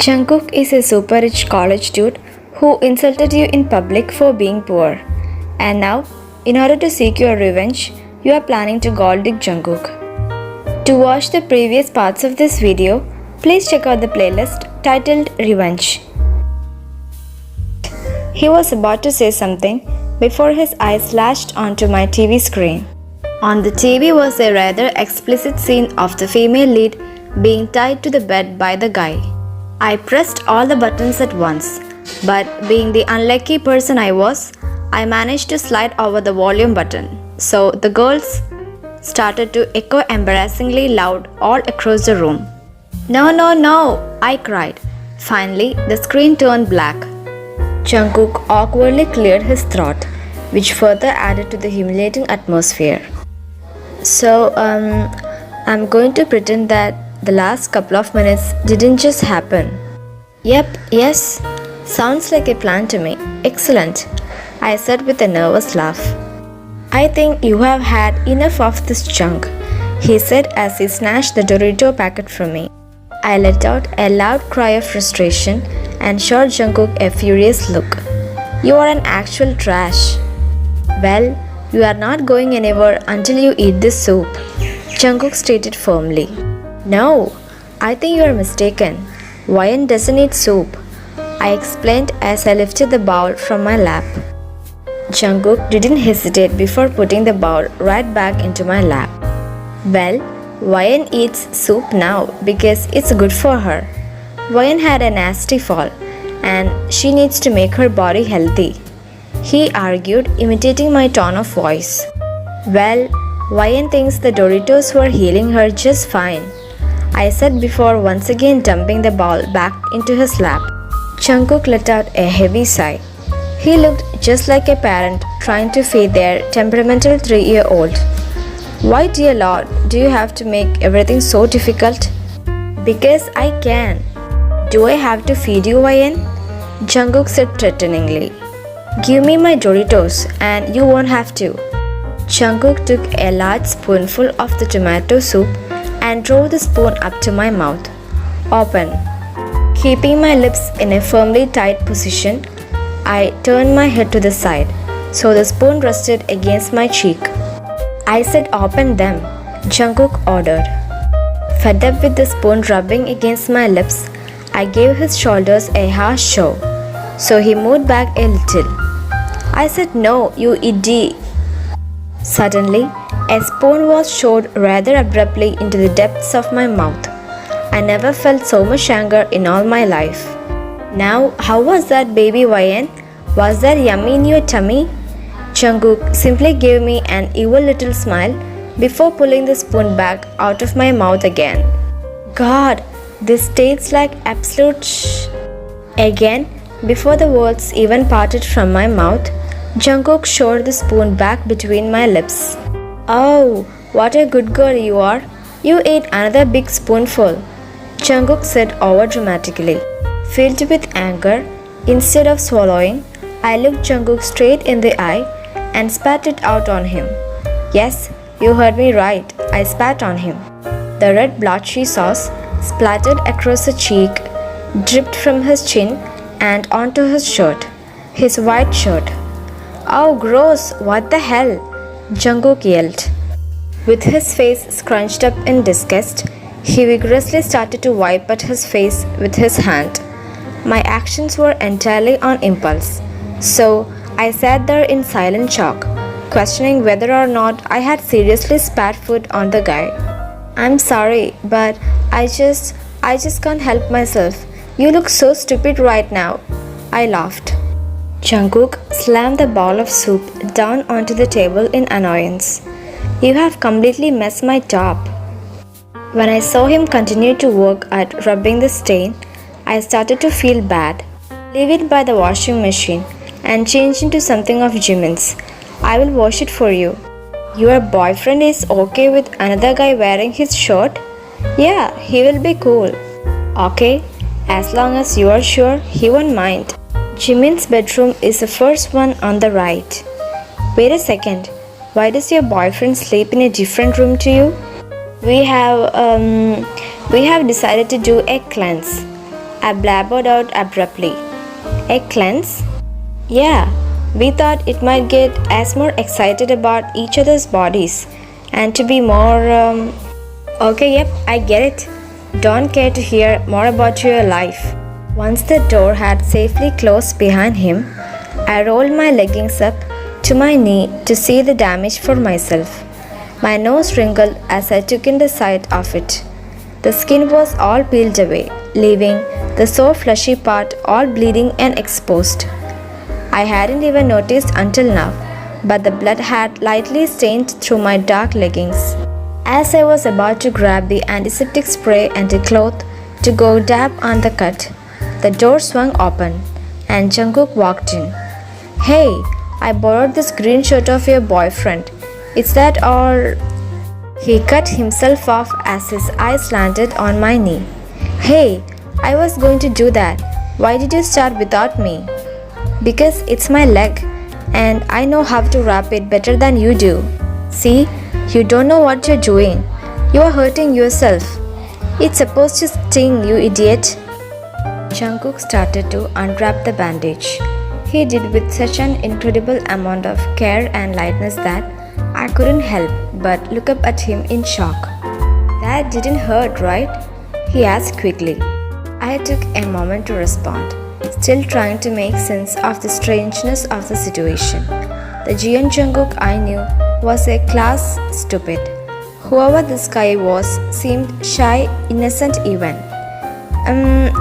Jungkook is a super rich college dude who insulted you in public for being poor. And now, in order to seek your revenge, you are planning to gold dig Jungkook. To watch the previous parts of this video, please check out the playlist titled Revenge. He was about to say something before his eyes flashed onto my TV screen. On the TV was a rather explicit scene of the female lead being tied to the bed by the guy. I pressed all the buttons at once, but being the unlucky person I was, I managed to slide over the volume button. So the girls started to echo embarrassingly loud all across the room. No, no, no, I cried. Finally, the screen turned black. Jungkook awkwardly cleared his throat, which further added to the humiliating atmosphere. So, I'm going to pretend that the last couple of minutes didn't just happen. Yep, yes, sounds like a plan to me. Excellent, I said with a nervous laugh. I think you have had enough of this junk, he said as he snatched the Dorito packet from me. I let out a loud cry of frustration and shot Jungkook a furious look. You are an actual trash. Well, you are not going anywhere until you eat this soup, Jungkook stated firmly. No, I think you are mistaken. Wyan doesn't eat soup, I explained as I lifted the bowl from my lap. Jungkook didn't hesitate before putting the bowl right back into my lap. Well, Wyan eats soup now because it's good for her. Wyan had a nasty fall and she needs to make her body healthy, he argued, imitating my tone of voice. Well, Wyan thinks the Doritos were healing her just fine, I said before once again dumping the ball back into his lap. Jungkook let out a heavy sigh. He looked just like a parent trying to feed their temperamental 3-year-old. Why, dear Lord, do you have to make everything so difficult? Because I can. Do I have to feed you, Wyan? Jungkook said threateningly. Give me my Doritos and you won't have to. Jungkook took a large spoonful of the tomato soup and drove the spoon up to my mouth. Open. Keeping my lips in a firmly tight position, I turned my head to the side, so the spoon rested against my cheek. I said open them, Jungkook ordered. Fed up with the spoon rubbing against my lips, I gave his shoulders a harsh shove, so he moved back a little. I said no, you idiot. Suddenly, a spoon was shoved rather abruptly into the depths of my mouth. I never felt so much anger in all my life. Now, how was that, baby Wyan? Was that yummy in your tummy? Jungkook simply gave me an evil little smile before pulling the spoon back out of my mouth again. God, this tastes like absolute shh. Again, before the words even parted from my mouth, Jungkook shoved the spoon back between my lips. Oh, what a good girl you are. You ate another big spoonful, Jungkook said overdramatically. Filled with anger, instead of swallowing, I looked Jungkook straight in the eye and spat it out on him. Yes, you heard me right, I spat on him. The red blotchy sauce splattered across the cheek, dripped from his chin and onto his shirt, his white shirt. Oh gross, what the hell? Jungkook yelled. With his face scrunched up in disgust, he vigorously started to wipe at his face with his hand. My actions were entirely on impulse, so I sat there in silent shock, questioning whether or not I had seriously spat food on the guy. I'm sorry, but I just can't help myself. You look so stupid right now, I laughed. Jungkook slammed the bowl of soup down onto the table in annoyance. You have completely messed my top. When I saw him continue to work at rubbing the stain, I started to feel bad. Leave it by the washing machine and change into something of Jimin's. I will wash it for you. Your boyfriend is okay with another guy wearing his shirt? Yeah, he will be cool. Okay, as long as you are sure he won't mind. Jimin's bedroom is the first one on the right. Wait a second, why does your boyfriend sleep in a different room to you? We have decided to do a cleanse. I blabbered out abruptly. A cleanse? Yeah, we thought it might get us more excited about each other's bodies and to be more. Okay, yep, I get it. Don't care to hear more about your life. Once the door had safely closed behind him, I rolled my leggings up to my knee to see the damage for myself. My nose wrinkled as I took in the sight of it. The skin was all peeled away, leaving the sore fleshy part all bleeding and exposed. I hadn't even noticed until now, but the blood had lightly stained through my dark leggings. As I was about to grab the antiseptic spray and a cloth to go dab on the cut, the door swung open and Jungkook walked in. Hey, I borrowed this green shirt of your boyfriend. Is that all? He cut himself off as his eyes landed on my knee. Hey, I was going to do that. Why did you start without me? Because it's my leg and I know how to wrap it better than you do. See, you don't know what you're doing. You are hurting yourself. It's supposed to sting, you idiot. Jungkook started to unwrap the bandage. He did with such an incredible amount of care and lightness that I couldn't help but look up at him in shock. That didn't hurt, right? He asked quickly. I took a moment to respond, still trying to make sense of the strangeness of the situation. The jeon Jungkook I knew was a class stupid. Whoever this guy was seemed shy, innocent even.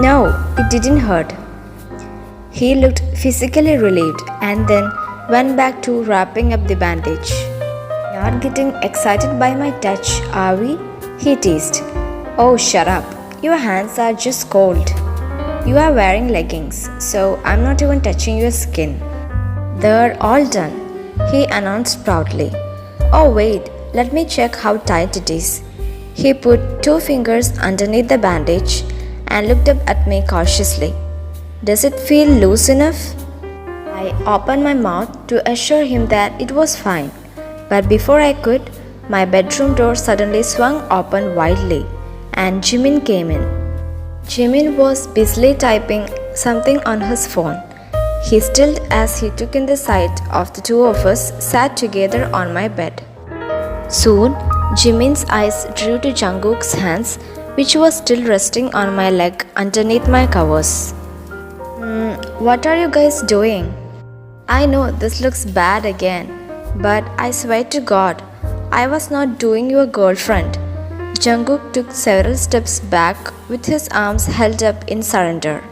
No, it didn't hurt. He looked physically relieved and then went back to wrapping up the bandage. Not getting excited by my touch, are we? He teased. Oh, shut up. Your hands are just cold. You are wearing leggings, so I'm not even touching your skin. They're all done, he announced proudly. Oh wait, let me check how tight it is. He put 2 fingers underneath the bandage and looked up at me cautiously. Does it feel loose enough? I opened my mouth to assure him that it was fine, but before I could, my bedroom door suddenly swung open widely and Jimin came in. Jimin was busily typing something on his phone. He stilled as he took in the sight of the two of us sat together on my bed. Soon, Jimin's eyes drew to Jungkook's hands, which was still resting on my leg underneath my covers. What are you guys doing? I know this looks bad again, but I swear to God, I was not doing your girlfriend. Jungkook took several steps back with his arms held up in surrender.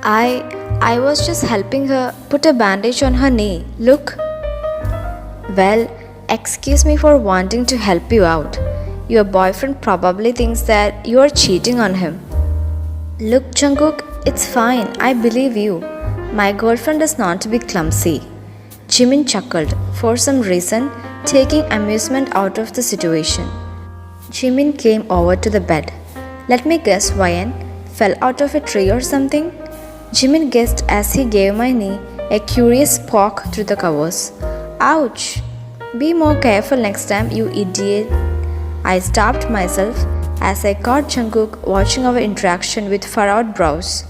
I was just helping her put a bandage on her knee. Look. Well, excuse me for wanting to help you out. Your boyfriend probably thinks that you are cheating on him. Look, Jungkook, it's fine. I believe you. My girlfriend is not to be clumsy. Jimin chuckled, for some reason, taking amusement out of the situation. Jimin came over to the bed. Let me guess, Ryan fell out of a tree or something? Jimin guessed as he gave my knee a curious poke through the covers. Ouch! Be more careful next time, you idiot. I stopped myself as I caught Jungkook watching our interaction with furrowed brows.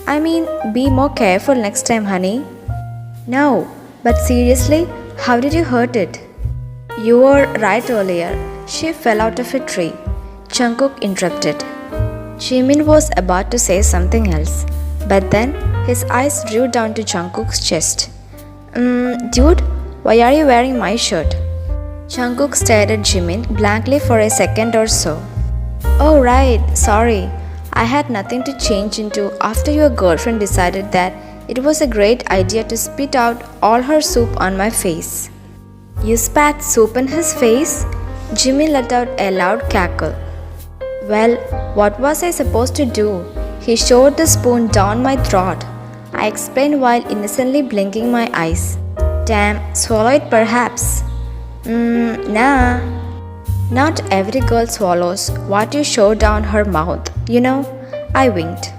I mean, be more careful next time, honey. No, but seriously, how did you hurt it? You were right earlier. She fell out of a tree. Jungkook interrupted. Jimin was about to say something else, but then his eyes drew down to Jungkook's chest. Dude, why are you wearing my shirt? Jungkook stared at Jimin blankly for a second or so. Oh right, sorry. I had nothing to change into after your girlfriend decided that it was a great idea to spit out all her soup on my face. You spat soup in his face? Jimin let out a loud cackle. Well, what was I supposed to do? He shoved the spoon down my throat. I explained while innocently blinking my eyes. Damn, swallow it perhaps. Nah. Not every girl swallows what you shove down her mouth, you know. I winked.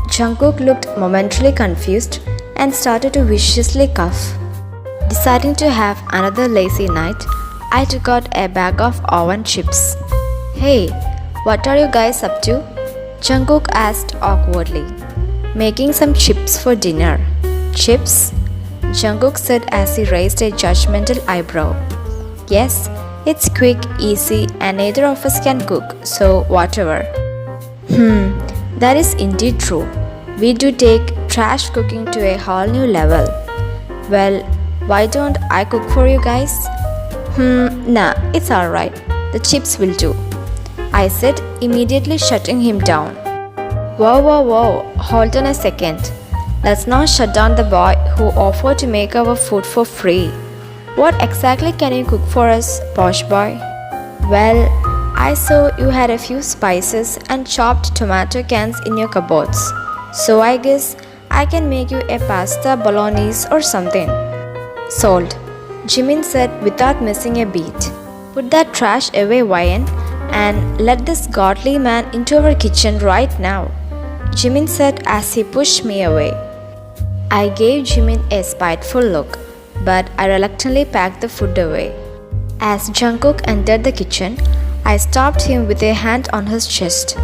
Jungkook looked momentarily confused and started to viciously cough. Deciding to have another lazy night, I took out a bag of oven chips. Hey, what are you guys up to? Jungkook asked awkwardly. Making some chips for dinner. Chips? Jungkook said as he raised a judgmental eyebrow. Yes, it's quick, easy, and neither of us can cook, so whatever. That is indeed true. We do take trash cooking to a whole new level. Well, why don't I cook for you guys? Nah, it's alright. The chips will do, I said, immediately shutting him down. Whoa, hold on a second. Let's not shut down the boy who offered to make our food for free. What exactly can you cook for us, posh boy? Well, I saw you had a few spices and chopped tomato cans in your cupboards. So I guess I can make you a pasta bolognese or something. Sold, Jimin said without missing a beat. Put that trash away, Wyan, and let this godly man into our kitchen right now, Jimin said as he pushed me away. I gave Jimin a spiteful look, but I reluctantly packed the food away. As Jungkook entered the kitchen, I stopped him with a hand on his chest.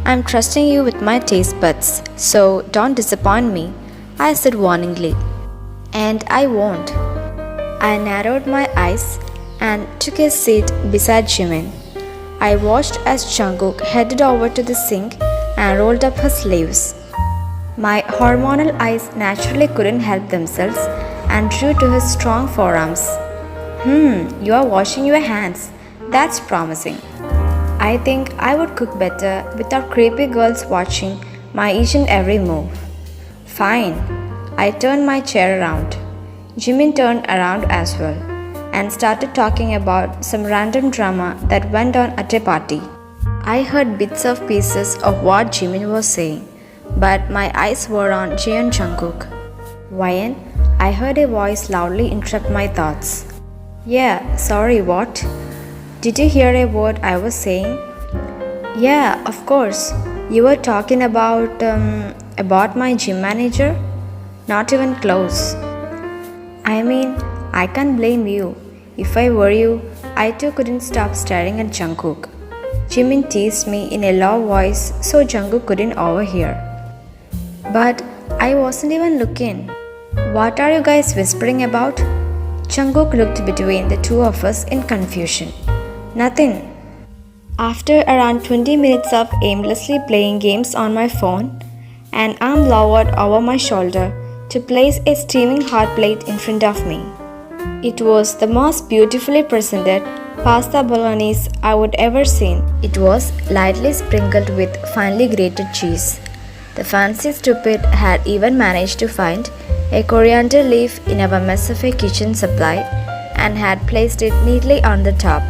I'm trusting you with my taste buds, so don't disappoint me, I said warningly. And I won't. I narrowed my eyes and took a seat beside Jimin. I watched as Jungkook headed over to the sink and rolled up his sleeves. My hormonal eyes naturally couldn't help themselves and drew to his strong forearms. You are washing your hands. That's promising. I think I would cook better without creepy girls watching my each and every move. Fine. I turned my chair around. Jimin turned around as well and started talking about some random drama that went on at a party. I heard bits of pieces of what Jimin was saying, but my eyes were on jeon Jungkook. Wyan, I heard a voice loudly interrupt my thoughts. Yeah, sorry, what? Did you hear a word I was saying? Yeah, of course. You were talking about my gym manager? Not even close. I mean, I can't blame you. If I were you, I too couldn't stop staring at Jungkook. Jimin teased me in a low voice so Jungkook couldn't overhear. But I wasn't even looking. What are you guys whispering about? Jungkook looked between the two of us in confusion. Nothing. After around 20 minutes of aimlessly playing games on my phone, an arm lowered over my shoulder to place a steaming hot plate in front of me. It was the most beautifully presented pasta bolognese I would ever seen. It was lightly sprinkled with finely grated cheese. The fancy stupid had even managed to find a coriander leaf in our mess of a kitchen supply and had placed it neatly on the top.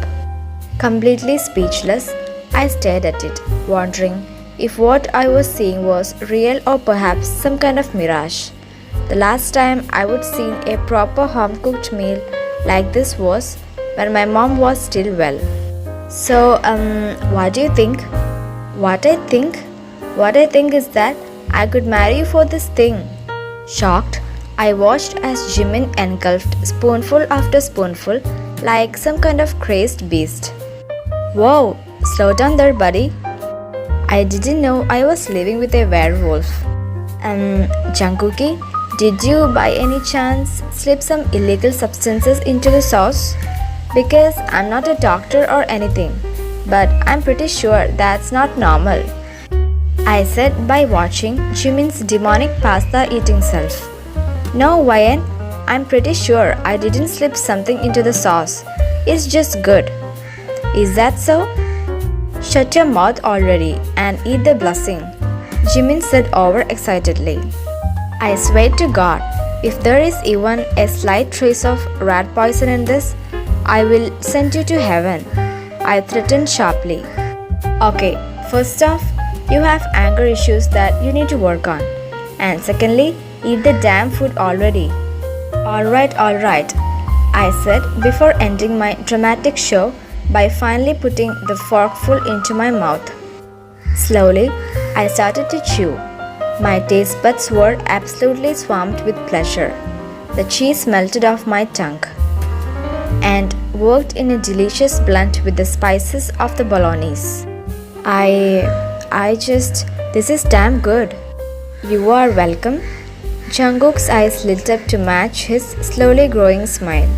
Completely speechless, I stared at it, wondering if what I was seeing was real or perhaps some kind of mirage. The last time I would seen a proper home-cooked meal like this was when my mom was still well. So, what do you think? What I think is that I could marry you for this thing. Shocked, I watched as Jimin engulfed spoonful after spoonful like some kind of crazed beast. Whoa, slow down there, buddy. I didn't know I was living with a werewolf. Jungkookie, did you by any chance slip some illegal substances into the sauce? Because I'm not a doctor or anything, but I'm pretty sure that's not normal, I said by watching Jimin's demonic pasta eating self. No, Wyan, I'm pretty sure I didn't slip something into the sauce. It's just good. Is that so? Shut your mouth already and eat the blessing, Jimin said overexcitedly. I swear to God, if there is even a slight trace of rat poison in this, I will send you to heaven, I threatened sharply. Okay, first off, you have anger issues that you need to work on. And secondly, eat the damn food already. Alright, I said before ending my dramatic show by finally putting the forkful into my mouth. Slowly, I started to chew. My taste buds were absolutely swamped with pleasure. The cheese melted off my tongue and worked in a delicious blend with the spices of the bolognese. I just This is damn good. You are welcome. Jungkook's eyes lit up to match his slowly growing smile.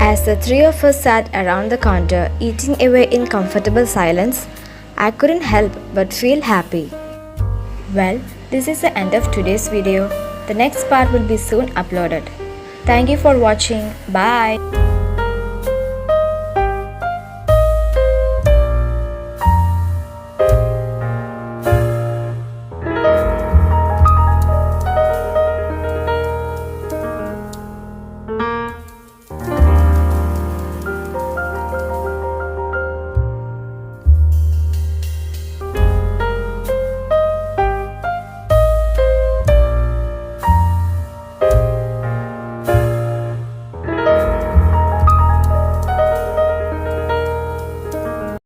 As the three of us sat around the counter eating away in comfortable silence, I couldn't help but feel happy. Well, this is the end of today's video. The next part will be soon uploaded. Thank you for watching. Bye.